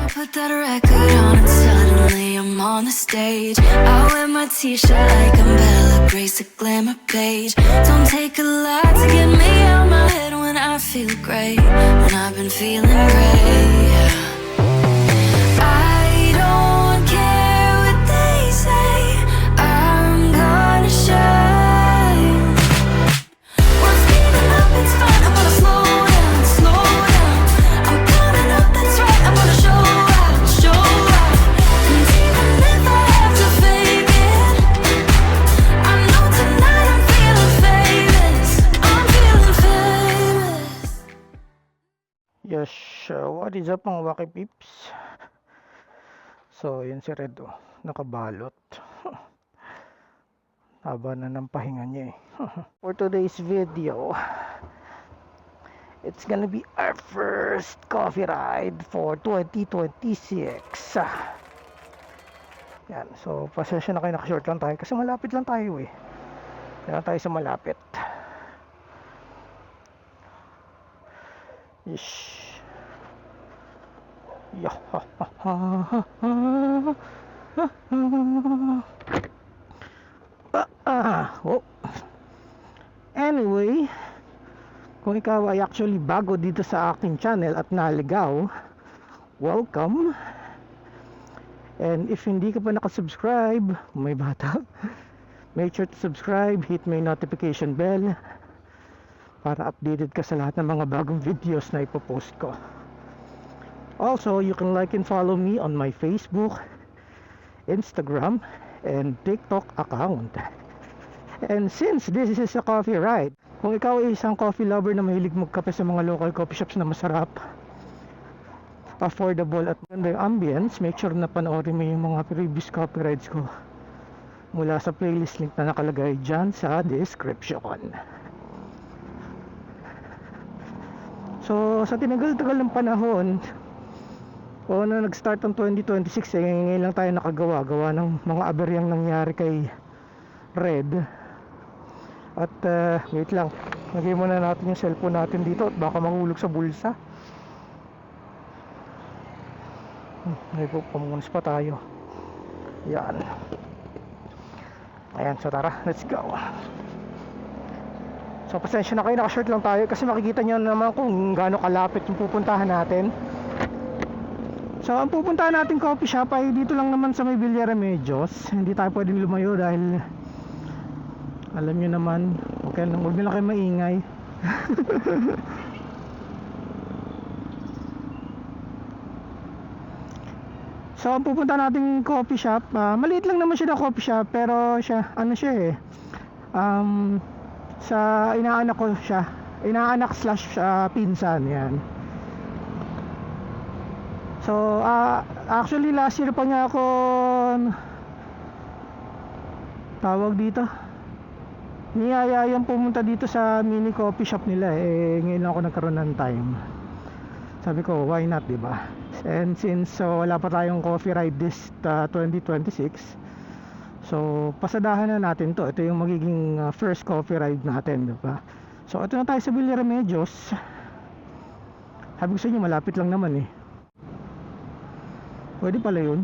Put that record on and suddenly I'm on the stage. I wear my t-shirt like I'm Bella Grace, a glamour page. Don't take a lot to get me out my head when I feel great, when I've been feeling great. I don't care what they say, I'm gonna shine. We're speeding up, it's fine, I'm gonna slow down, slow down. I'm coming up, that's right, I'm gonna show out, show out. And even if I have to fake it, I know tonight I'm feeling famous, I'm feeling famous. Yes, what is up mga Waki Peeps? So, yun si Red nakabalot. Haba na ng pahinga niya eh. For today's video, it's gonna be our first coffee ride for 2026. Yan, so pasensya na kayo, naka-short lang tayo kasi malapit lang tayo eh. Kaya tayo sa malapit. Ish. Oh. Anyway, kung ikaw ay actually bago dito sa aking channel at naligaw, welcome. And if hindi ka pa nakasubscribe, may bata, make sure to subscribe, hit my notification bell para updated ka sa lahat ng mga bagong videos na ipopost ko. Also, you can like and follow me on my Facebook, Instagram, and TikTok account. And since this is a coffee ride, kung ikaw ay isang coffee lover na mahilig magkape sa mga local coffee shops na masarap, affordable at maganda yung ambience, make sure na panoorin mo yung mga previous coffee rides ko mula sa playlist link na nakalagay dyan sa description. So sa tinagal-tagal ng panahon o na nag-start ang 2026 eh, ngayon lang tayo gawa ng mga aberyang nangyari kay Red. At wait lang, lagay muna natin yung cellphone natin dito at baka mahulog sa bulsa. May pamungs pa tayo. Yan. Ayan, so tara, let's go. So pasensya na kayo, naka-short lang tayo kasi makikita nyo naman kung gaano kalapit yung pupuntahan natin. So ang pupuntahan natin coffee shop ay dito lang naman sa may Villa Remedios. Hindi tayo pwedeng lumayo dahil alam nyo naman, okay lang, huwag nila kayo maingay. So ang pupunta nating coffee shop, maliit lang naman siya na coffee shop, pero siya, ano siya eh, sa inaanak ko siya, inaanak slash pinsan, yan. So actually last year pa niya ako tawag dito, niyayayang pumunta dito sa mini coffee shop nila eh, ngayon lang ako nagkaroon ng time. Sabi ko why not, diba? And since wala pa tayong coffee ride this 2026, so pasadahan na natin to. Ito yung magiging first coffee ride natin, diba? So ito na tayo sa Villa Remedios. Sabi ko sa inyo malapit lang naman eh. Pwede pala yun.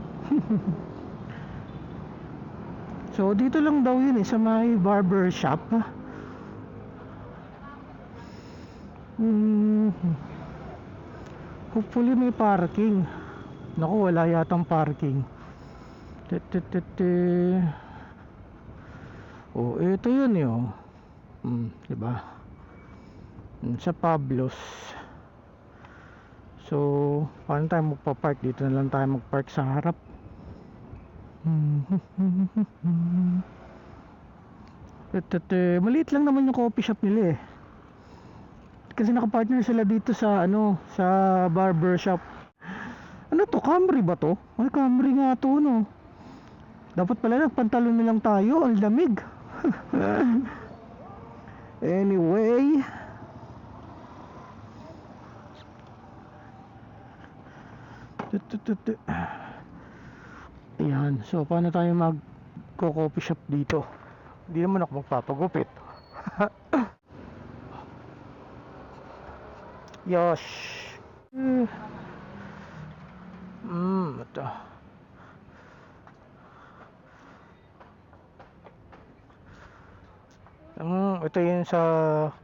So dito lang daw yun eh, sa may barber shop. Hopefully may parking. Naku, wala yatang parking. Oh, ito yun yun. Diba? Sa Pablos. So, paano tayo magpa-park? Dito na lang tayo mag-park sa harap. Maliit lang naman yung coffee shop nila eh. Kasi nakapartner sila dito sa ano, sa barber shop. Ano to? Camry ba to? Ay, Camry nga to, no? Dapat pala nagpantalon na lang tayo. Ang lamig. Anyway, ayan. So paano tayo mag-coffee shop dito? Hindi naman ako magpapagupit. Yosh. ito yung sa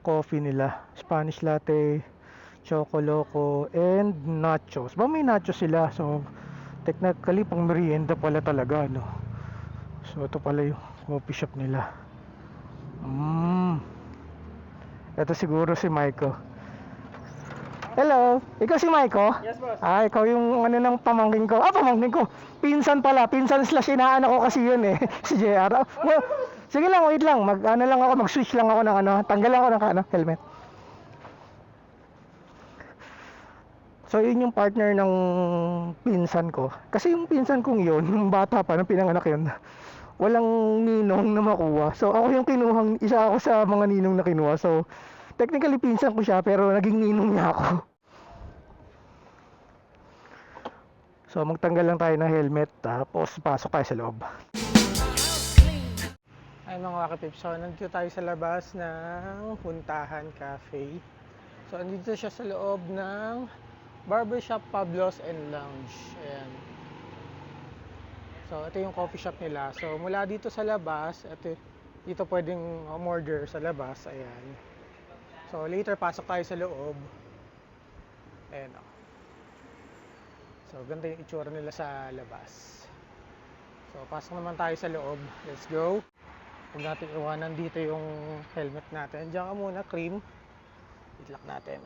coffee nila. Spanish latte, choco loco, and nachos. Ba may nachos sila. So, technically, pang merienda pala talaga, no? So, ito pala yung coffee shop nila. Ito siguro si Maiko. Hello, ikaw si Maiko? Yes, boss. Ah, ikaw yung ano ng pamangkin ko. Ah, pamangkin ko. Pinsan pala. Pinsan slash inaanak ko kasi yun eh. Si JR. Ah, well, sige lang, wait lang. Ano lang ako, mag-switch lang ako ng ano. Tanggal ako ng ano, helmet. So, yun yung partner ng pinsan ko. Kasi yung pinsan kong yun, yung bata pa, nung pinanganak yun, walang ninong na makuha. So, ako yung kinuhang, isa ako sa mga ninong na kinuha. So, technically pinsan ko siya, pero naging ninong niya ako. So, magtanggal lang tayo ng helmet, tapos pasok tayo sa loob. Ay mga wakipips, so nandito tayo sa labas ng Puntahan Cafe. So, nandito siya sa loob ng Barbershop Pablos and Lounge. Ayan. So, ito yung coffee shop nila. So, mula dito sa labas, dito pwedeng umorder sa labas. Ayan. So, later pasok tayo sa loob. Ayan o. So, ganda yung itsura nila sa labas. So, pasok naman tayo sa loob. Let's go. Huwag natin iwanan dito yung helmet natin. Diyan ka muna, cream. Itlak natin.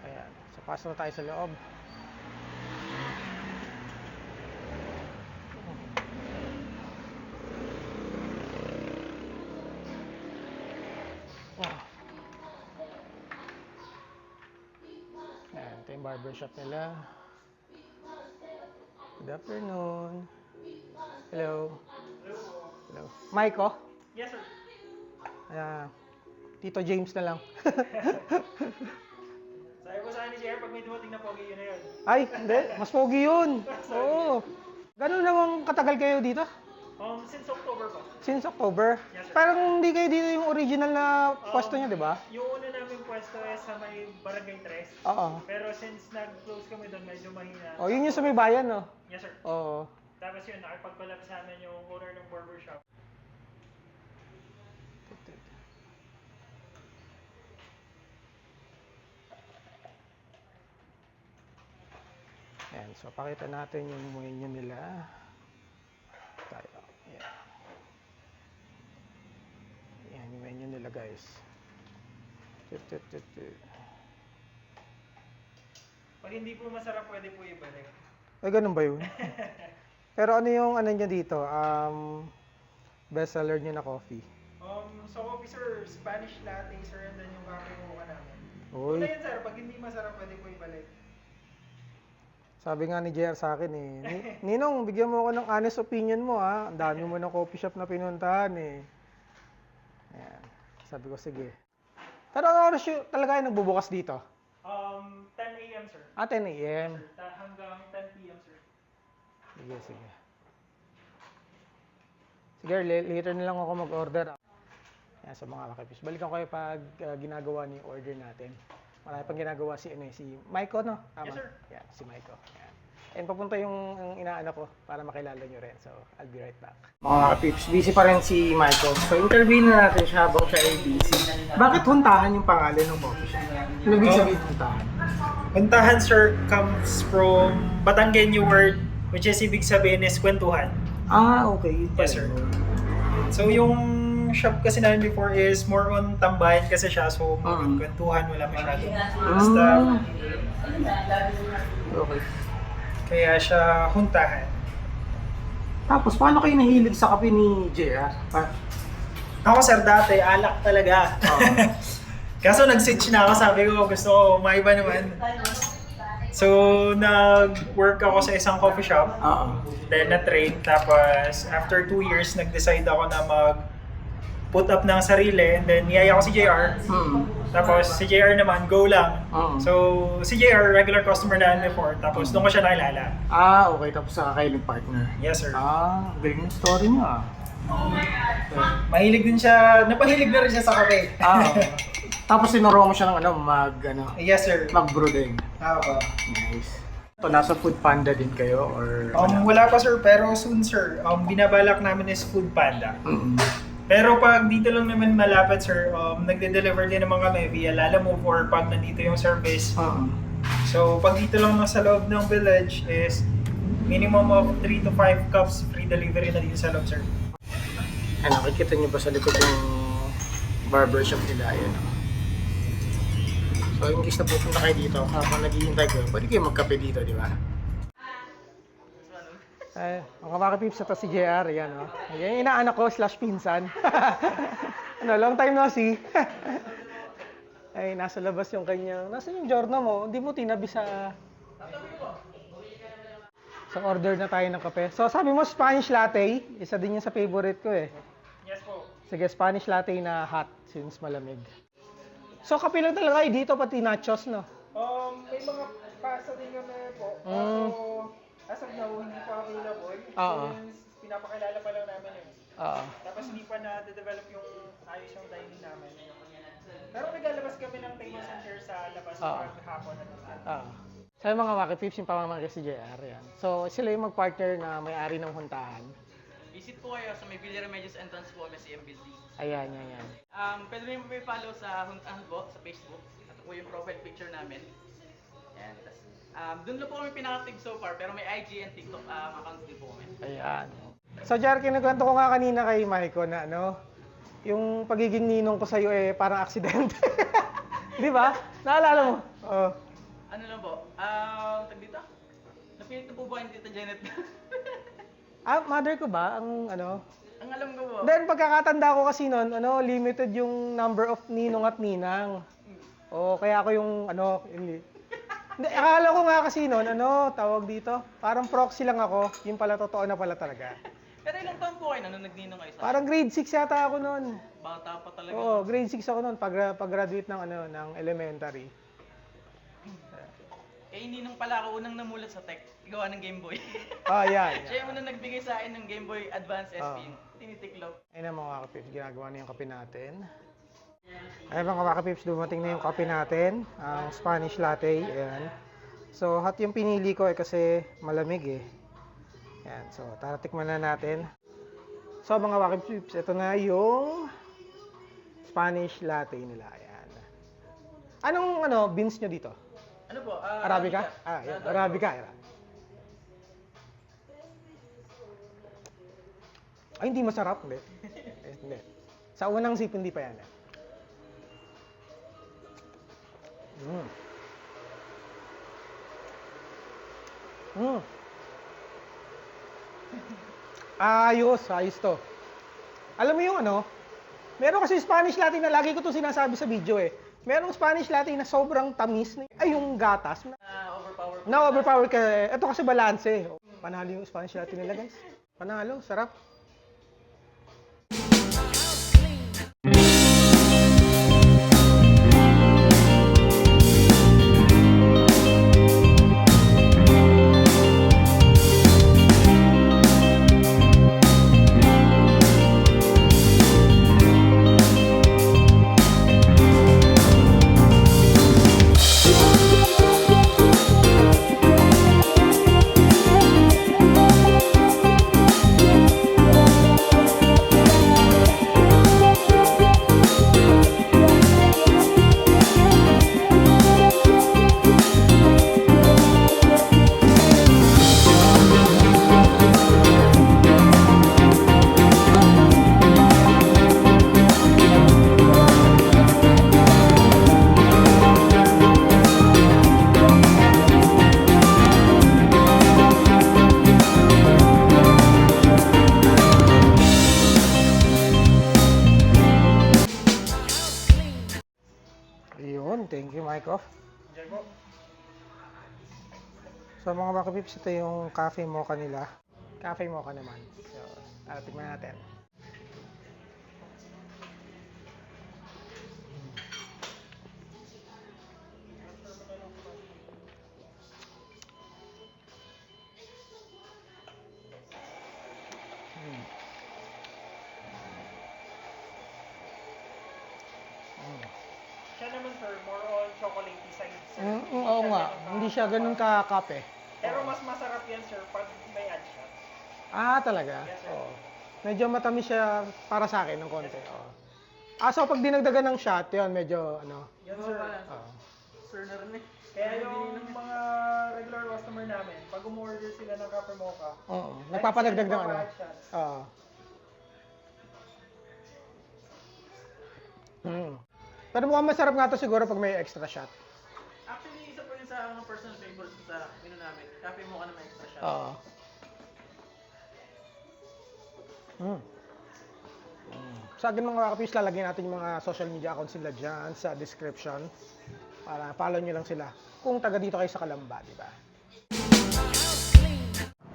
Ayan. So, pasok na tayo sa loob. Ayan, ito yung barbershop nila. Good afternoon. Hello. Hello. Maiko? Yes, sir. Tito James na lang. Sabi ko sa akin ni JR, pag may dumating na pogi, yun na yun. Ay, hindi. Mas pogi yun. Oo. Ganun namang katagal kayo dito? Since October pa. Since October? Yes, sir. Parang hindi kayo dito yung original na pwesto niya, di ba? Yung una namin pwesto ay sa may Barangay 3. Oo. Pero since nag-close kami doon, medyo mahina. Oh, yun yung sa may bayan, no? Yes, sir. Oo. Tapos yun, nakipag-collab sa amin yung owner ng barbershop. Ayan, so pakita natin yung menu nila. Tayo. Ayan. Ayan yung menu nila, guys. Pag hindi po masarap, pwede po ibalik. Ay, ganun ba yun? Pero ano yung ano niya dito? Best seller niya na coffee. So coffee, sir, Spanish latte, sir, and then yung kape mo ka namin. Uy. Una yun, sir, pag hindi masarap, pwede po ibalik. Sabi nga ni JR sa akin eh, Ninong, bigyan mo ako ng honest opinion mo ha. Ang dami mo ng coffee shop na pinuntahan eh. Ayan. Sabi ko, sige. Pero ano oras yung talaga yung nagbubukas dito? 10 a.m., sir. 10 a.m. Hanggang 10 p.m., sir. Sige, sige. Sige, later na lang ako mag-order. Ayan, sa mga kakipis. Balikan ko kayo pag ginagawa niyo yung order natin. Marami pang ginagawa si Maiko, no? Tama? Yes, sir. Yan, si Maiko. Yan. And papunta yung inaanak ko para makilala nyo rin. So, I'll be right back. Mga pips, busy pa rin si Maiko. So, interview na natin siya habang siya ay busy. Bakit Huntahan yung pangalan ng coffee shop? Ano ibig sabihin Huntahan? Puntahan, sir, comes from Batanggenyo word, which is ibig sabihin is kwentuhan. Ah, okay. Yes, sir. So, yung shop kasi namin before is more on tambayan kasi siya. So, more on kwentuhan, wala masyado. Basta, Okay. kaya siya Huntahan. Tapos, paano kayo nahilig sa kape ni JR? Ako, sir, dati, alak talaga. Kaso nag-switch na ako, sabi ko, gusto ko maiba naman. So, nag-work ako sa isang coffee shop. Then, na-train. Tapos, after 2 years, nag-decide ako na put up ng sarili, and then niyaya ko si JR. Tapos si JR naman, go lang. So si JR, regular customer na before, tapos doon ko siya nakilala. Ah, okay. Tapos saka kayo nag-partner. Yes, sir. Ah, galing yung story niyo ah. Mahilig din siya, napahilig na rin siya sa kape. Okay. Tapos sinuro mo siya ng Yes, sir. mag-brew din. Ako. Nice. So, nasa Food Panda din kayo or Wala pa sir, pero soon sir. Binabalak namin is Food Panda. Pero pag dito lang naman malapit sir, nagde-deliver din naman kami via Lalamove or pag nandito yung service. So pag dito lang sa loob ng village is minimum of 3 to 5 cups free delivery na dito sa loob sir. Ano, nakikita niyo ba sa likod yung barbershop nila? Ayan. So, in case na pupunta kayo dito, habang naghihintay kayo, pwede kayo magkape dito, di ba? Mga makapips, ito si JR, yan o. Yan yung inaanak ko, slash pinsan. Ano, long time no see. Ay, nasa labas yung kanyang, nasa yung giorno mo, hindi mo tinabi sa... So, order na tayo ng kape. So, sabi mo, Spanish latte, isa din yung sa favorite ko eh. Yes po. Sige, Spanish latte na hot, since malamig. So, kape lang talaga kayo dito, pati nachos, no? May mga pasta din kami po. As of now, hindi pa available. Oo. Since pinapakilala pa lang namin yun. Oo. Tapos hindi pa na-develop yung ayos yung dining namin. Pero naglalabas kami ng tables and chairs sa labas pag hapon at Oo. So, yung mga wakipips, yung pamamangkin si JR, yan. So, sila yung mag-partner na may-ari ng huntahan. Visit po kayo sa may Villa Remedios entrance po, MSCM building. Ayan, yan, yan. Pwede rin po follow sa Huntahan po, sa Facebook. Ito po yung profile picture namin. Yan. Doon lang po kami pinaka-active so far, pero may IG and TikTok account din po kami. Ayan. So, JR, kinukwento ko nga kanina kay Maiko na, ano, yung pagiging ninong ko sa'yo eh, parang aksidente. Di ba? Naalala mo? Oo. Ano lang po? Tag dito? Napilit na po ba yung Tita Janet? Mother ko ba? Ang ano? Ang alam ko po. Then, pagkakatanda ko kasi noon, ano, limited yung number of ninong at ninang. O, kaya ako yung, ano, hindi, akala ko nga kasi noon, ano, tawag dito, parang proxy lang ako, yung pala totoo na pala talaga. Pero ilang taon po kayo na nung nagninong kayo sa Parang grade 6 yata ako noon. bata pa talaga? Oo, grade 6 ako noon, pag-graduate ng, ano, ng elementary. Eh, ninong pala ako unang namulat sa tech. Gawa ng Game Boy. Yan. Siya yung unang nagbigay sa akin ng Game Boy Advance SP. Tinitiklop. Ayun na mga kapips, ginagawa na yung kape natin. Ayun mga kapips, dumating na yung kape natin, ang Spanish latte, ayan. So, hot yung pinili ko kasi malamig eh. Ayan, so tara tikman na natin. So mga kapips, ito na yung Spanish latte nila, ayan. Anong beans nyo dito? Ano po? Arabica? Yan, Arabica. Ayan. Ay, hindi masarap. Hindi. Hindi. Sa unang sip, hindi pa yan. Ayos to. Alam mo yung meron kasi Spanish latte na lagi ko to sinasabi sa video eh. Merong Spanish latte na sobrang tamis. Ay, yung gatas. Overpower. Na-overpower ka. Ito kasi balanse. Panalo yung Spanish latte nila, guys. Panalo, sarap. Ayun, thank you, Michael. So mga makapips, ito yung cafe mocha nila. Cafe mocha naman. So, tingnan natin. Siya naman sir, more on chocolatey side sir. Oo nga, hindi siya ganun ka-kape. Pero mas masarap yan, sir, pag may ad shot. Ah, talaga? Yes, sir. Oo. Medyo matamis siya para sa akin ng konti. Oo. So pag dinagdagan ng shot, yun, medyo, Yan, sir. oo. Sir na rin eh. Kaya yung mga regular customer namin, pag umorder sila ng Kape Mocha, Oo. Nagpapadagdag ng ano. ad shot. Oo. Pero mukhang masarap nga to siguro pag may extra shot. Actually, isa po yun sa mga personal favorites ko sa menu namin. Cafe mo ka na may extra shot. Oo. Sa akin mga kapis, lalagyan natin yung mga social media accounts nila dyan sa description para follow nyo lang sila kung taga dito kayo sa Calamba, di ba?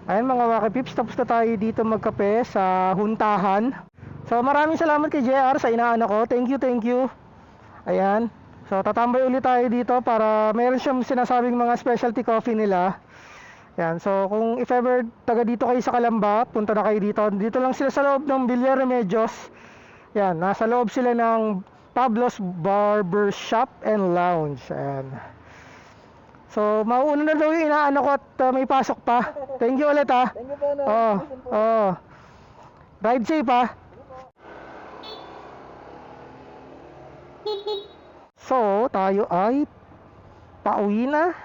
Ayun mga Wakapips, tapos na tayo dito magkape sa Huntahan. So maraming salamat kay JR sa inaanak ko. Thank you. Ayan. So tatambay ulit tayo dito para meron siyang sinasabing mga specialty coffee nila. Yan, so kung if ever taga dito kayo sa Calamba, punta na kayo dito. Dito lang sila sa loob ng Villa Remedios. Yan, nasa loob sila ng Pablo's Barber Shop and Lounge. Ayan. So, mauuna na daw yung inaanak ko at may pasok pa. Thank you ulit ha. Thank you po, no? Oo. Ride safe ha. So, tayo ay pauwi na.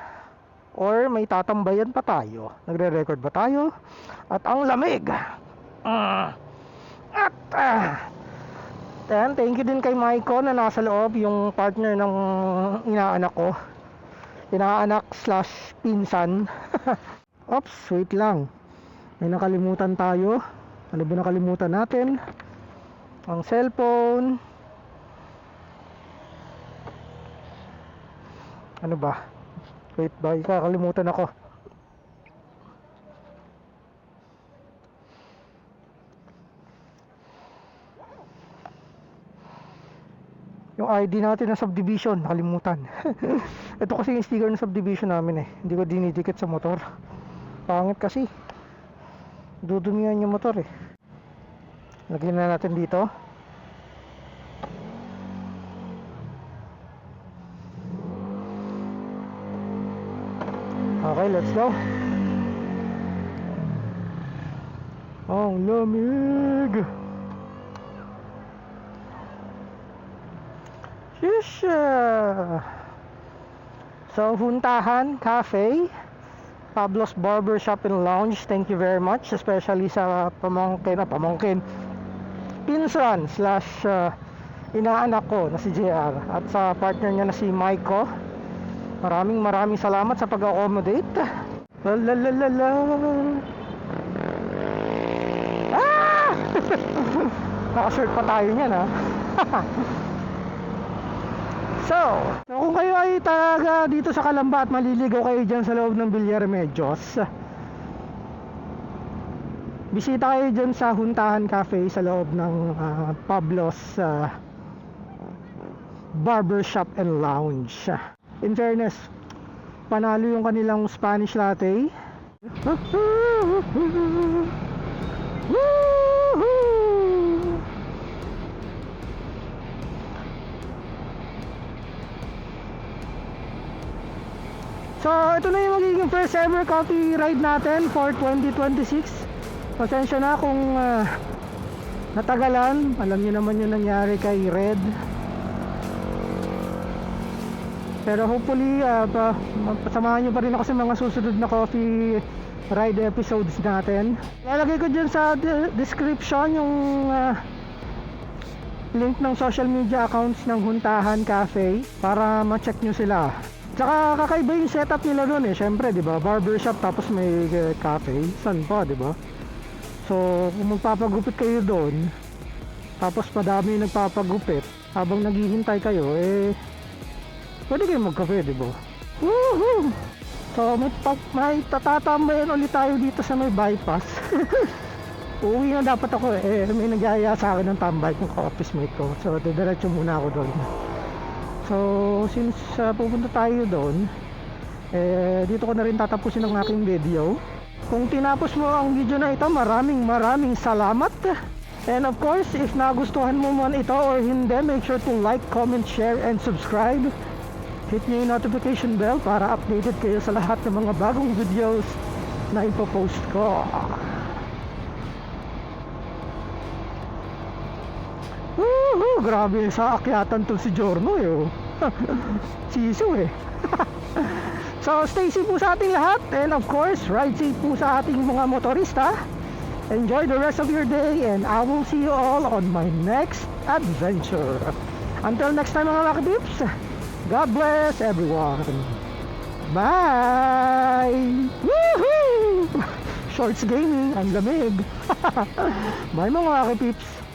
Or may tatambayan pa tayo. Nagre-record ba tayo? At ang lamig. Then, thank you din kay Maiko na nasa loob, yung partner ng inaanak ko. Inaanak/pinsan. Oops, wait lang. May nakalimutan tayo. Ano ba nakalimutan natin? Ang cellphone. Ano ba? Wait ba? Kakalimutan ako. Yung ID natin na subdivision, nakalimutan. Ito kasi yung sticker ng subdivision namin eh. Hindi ko dinidikit sa motor. Pangit kasi. Dudumihan yung motor eh. Lagyan na natin dito. Okay, let's go. Ang lamig. Sheesh. So, Huntahan Cafe, Pablo's Barber Shop and Lounge. Thank you very much, especially sa pamangkin, pinsan/inaanak ko na si JR at sa partner niya na si Maiko. Maraming salamat sa pag-accommodate. Lalalala. Ah! Naka-shirt pa tayo niyan ha. So, kung kayo ay taga dito sa Calamba at maliligaw kayo dyan sa loob ng Villa Remedios, bisita kayo dyan sa Huntahan Cafe sa loob ng Pablo's Barber Shop and Lounge. In fairness, panalo yung kanilang Spanish latte. So, ito na yung magiging first ever coffee ride natin for 2026. Pasensya na kung natagalan. Alam niyo naman yung nangyari kay Red. Pero hopefully, pasamahan nyo pa rin ako sa mga susunod na coffee ride episodes natin. Lalagay ko dyan sa description yung link ng social media accounts ng Huntahan Cafe para ma-check nyo sila. Tsaka kakaiba yung setup nila doon eh. Syempre, di ba? Barbershop tapos may cafe. San pa, di ba? So, kung magpapagupit kayo doon, tapos madami yung nagpapagupit, habang naghihintay kayo, pwede kayo magkape, di ba? Woohoo! So, may tatatambayan ulit tayo dito sa may bypass. Uuwi na dapat ako eh. May nagyaya sa akin ng tambay ng ka-office mate ko. So, diretso muna ako doon. So, since pupunta tayo doon, dito ko na rin tatapusin ang aking video. Kung tinapos mo ang video na ito, maraming salamat. And of course, if nagustuhan mo man ito or hindi, make sure to like, comment, share, and subscribe. hit nyo yung notification bell para updated kayo sa lahat ng mga bagong videos na ipopost ko. Woohoo! Grabe sa akyatan to si Jorno eh. Oh. Siso eh. So stay safe po sa ating lahat, and of course ride safe po sa ating mga motorista. Enjoy the rest of your day, and I will see you all on my next adventure. Until next time mga Lucky Pips, God bless everyone. Bye! Woohoo! Shorts Gaming, ang lamig. Bye mga Lucky Pips.